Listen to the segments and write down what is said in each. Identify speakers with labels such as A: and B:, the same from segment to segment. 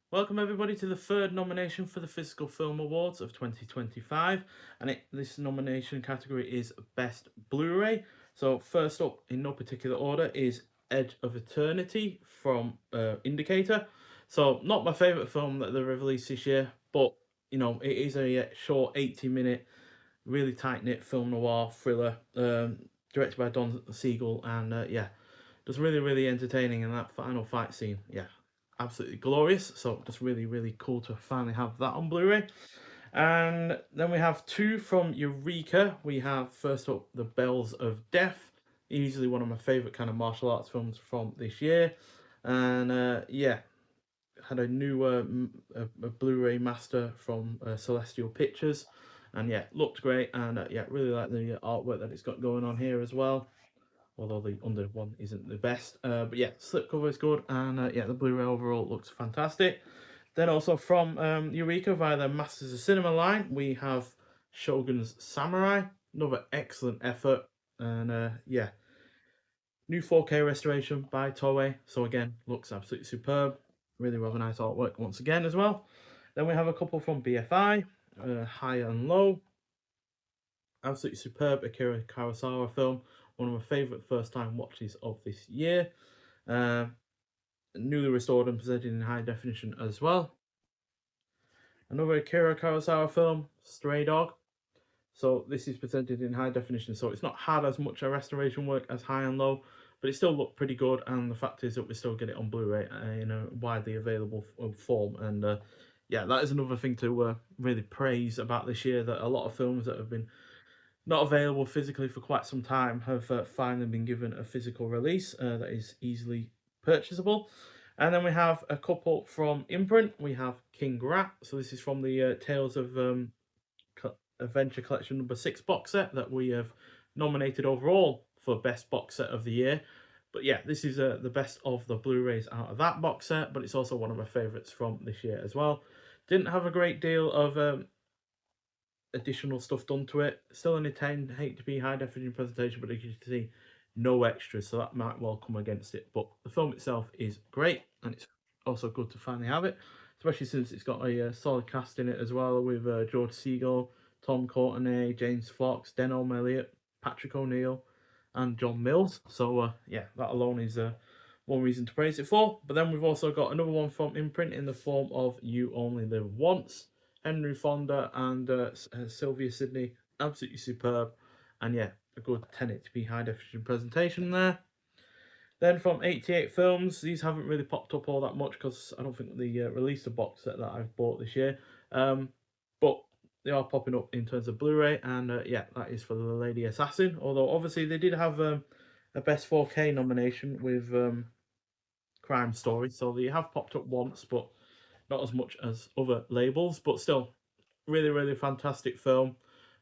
A: Welcome everybody to the third nomination for the Physical Film Awards of 2025, and this nomination category is Best Blu-ray. So first up, in no particular order, is Edge of Eternity from Indicator. So not my favourite film that they've released this year, but it is a short 80-minute, really tight-knit film noir thriller, directed by Don Siegel, and just really entertaining. And that final fight scene, absolutely glorious. So just really cool to finally have that on Blu-ray. And then we have two from Eureka. We have first up The Bells of Death, easily one of my favorite kind of martial arts films from this year. And had a new a Blu-ray master from Celestial Pictures, and looked great. And really like the artwork that it's got going on here as well, although the under one isn't the best. But yeah, slipcover is good, and the Blu-ray overall looks fantastic. Then also from Eureka via the Masters of Cinema line, we have Shogun's Samurai, another excellent effort, and new 4K restoration by Toei. So again, looks absolutely superb. Really rather nice artwork once again as well. Then we have a couple from BFI, High and Low, absolutely superb Akira Kurosawa film, one of my favourite first time watches of this year. Uh, Newly restored and presented in high definition as well. Another Akira Kurosawa film, Stray Dog. So this is presented in high definition, so it's not had as much a restoration work as High and Low, but it still looked pretty good. And the fact is that we still get it on Blu-ray in a widely available form. And that is another thing to really praise about this year, that a lot of films that have been not available physically for quite some time have finally been given a physical release that is easily purchasable. And then we have a couple from Imprint. We have King Rat. So this is from the Tales of Adventure Collection #6 box set that we have nominated overall for Best Box Set of the Year. But yeah, this is the best of the Blu-rays out of that box set, but it's also one of my favourites from this year as well. Didn't have a great deal of additional stuff done to it. Still only 10 HP high definition presentation, but as you can see, no extras, so that might well come against it. But the film itself is great, and it's also good to finally have it, especially since it's got a solid cast in it as well, with George Segal, Tom Courtenay, James Fox, Denholm Elliott, Patrick O'Neill, and John Mills. So that alone is one reason to praise it for. But then we've also got another one from Imprint in the form of You Only Live Once. Henry Fonda and Sylvia Sidney, absolutely superb. And a good 1080p high definition presentation there. Then from 88 Films, these haven't really popped up all that much because I don't think they released a box set that I've bought this year. But they are popping up in terms of Blu-ray, and that is for The Lady Assassin. Although obviously they did have a Best 4K nomination with Crime Story, so they have popped up once, but not as much as other labels. But still, really fantastic film,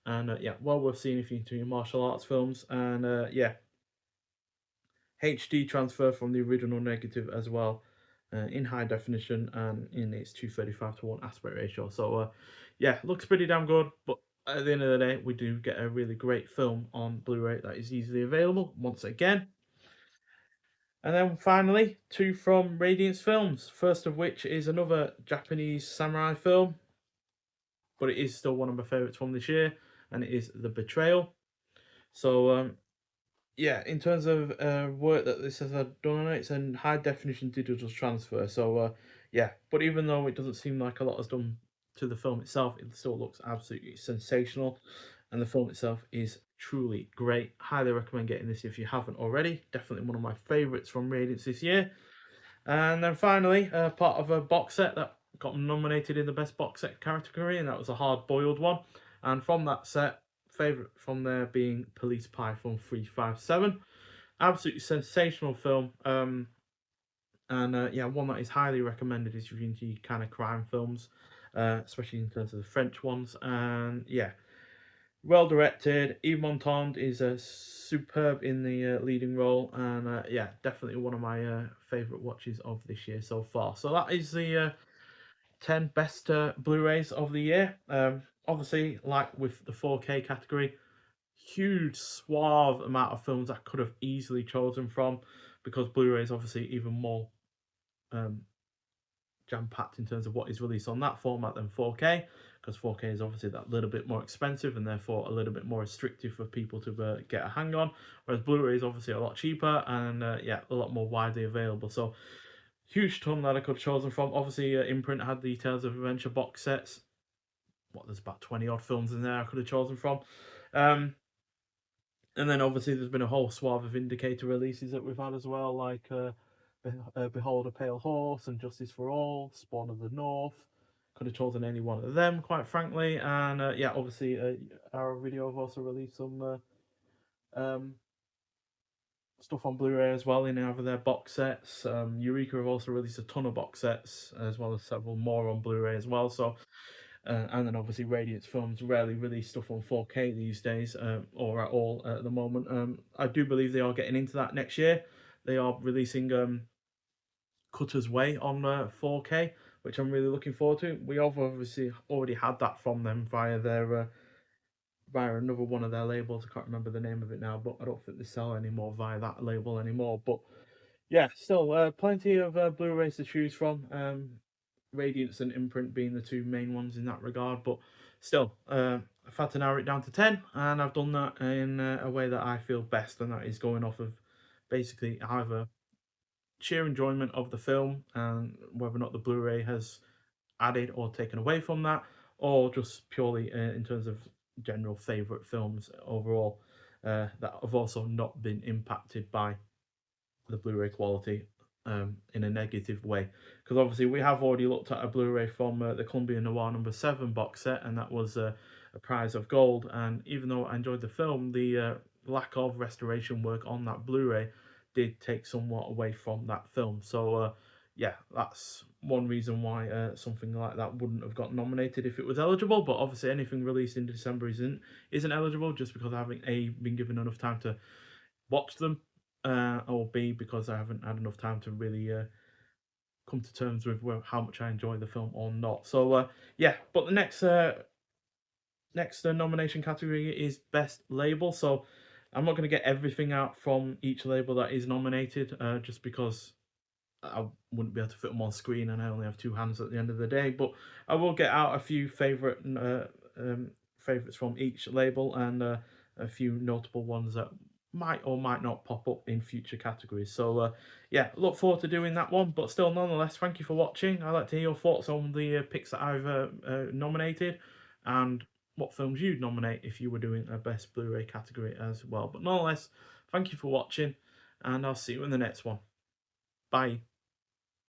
A: and well worth seeing if you're into your martial arts films. And HD transfer from the original negative as well, in high definition and in its 235:1 aspect ratio. So looks pretty damn good. But at the end of the day, we do get a really great film on Blu-ray that is easily available once again. And then finally, two from Radiance Films. First of which is another Japanese samurai film, but it is still one of my favourites from this year, and it is The Betrayal. So in terms of work that this has done on it, it's a high definition digital transfer. So but even though it doesn't seem like a lot has done to the film itself, it still looks absolutely sensational, and the film itself is truly great. Highly recommend getting this if you haven't already. Definitely one of my favourites from Radiance this year. And then finally, part of a box set that got nominated in the best box set category, and that was a hard boiled one. And from that set, favourite from there being Police Python 357. Absolutely sensational film. And one that is highly recommended if you're into kind of crime films, especially in terms of the French ones. And well directed. Yves Montand is superb in the leading role, and definitely one of my favourite watches of this year so far. So that is the 10 best Blu-rays of the year. Obviously, like with the 4K category, huge suave amount of films I could have easily chosen from, because Blu-ray is obviously even more um, jam-packed in terms of what is released on that format than 4K, because 4K is obviously that little bit more expensive and therefore a little bit more restrictive for people to get a hang on, whereas Blu-ray is obviously a lot cheaper and yeah, a lot more widely available. So huge ton that I could have chosen from. Obviously, Imprint had the Tales of Adventure box sets. There's about 20 odd films in there I could have chosen from. And then obviously there's been a whole swath of Indicator releases that we've had as well, like Behold a Pale Horse and Justice for All, Spawn of the North. Could have chosen any one of them, quite frankly. And yeah, obviously, our video have also released some um, stuff on Blu-ray as well in either their box sets. Eureka have also released a ton of box sets, as well as several more on Blu-ray as well. So and then obviously Radiance Films rarely release stuff on 4K these days, or at all at the moment. I do believe they are getting into that next year. They are releasing Cutter's Way on 4K, which I'm really looking forward to. We have obviously already had that from them via their via another one of their labels. I can't remember the name of it now, but I don't think they sell anymore via that label anymore. But yeah, still plenty of Blu-rays to choose from. Radiance and Imprint being the two main ones in that regard, but still, I've had to narrow it down to 10, and I've done that in a way that I feel best, and that is going off of basically either sheer enjoyment of the film and whether or not the Blu-ray has added or taken away from that, or just purely in terms of general favourite films overall that have also not been impacted by the Blu-ray quality in a negative way. Because obviously we have already looked at a Blu-ray from the Columbia Noir #7 box set, and that was a prize of gold. And even though I enjoyed the film, the lack of restoration work on that Blu-ray did take somewhat away from that film. So yeah, that's one reason why something like that wouldn't have got nominated if it was eligible. But obviously anything released in December isn't eligible, just because I haven't been given enough time to watch them, or B, because I haven't had enough time to really come to terms with how much I enjoy the film or not. So yeah, but the next nomination category is best label. So I'm not going to get everything out from each label that is nominated, just because I wouldn't be able to fit them on screen, and I only have two hands at the end of the day. But I will get out a few favorites from each label, and a few notable ones that might or might not pop up in future categories. So yeah, look forward to doing that one. But still, nonetheless, thank you for watching. I'd like to hear your thoughts on the picks that I've nominated, and what films you'd nominate if you were doing a best Blu-ray category as well. But nonetheless, thank you for watching, and I'll see you in the next one. Bye.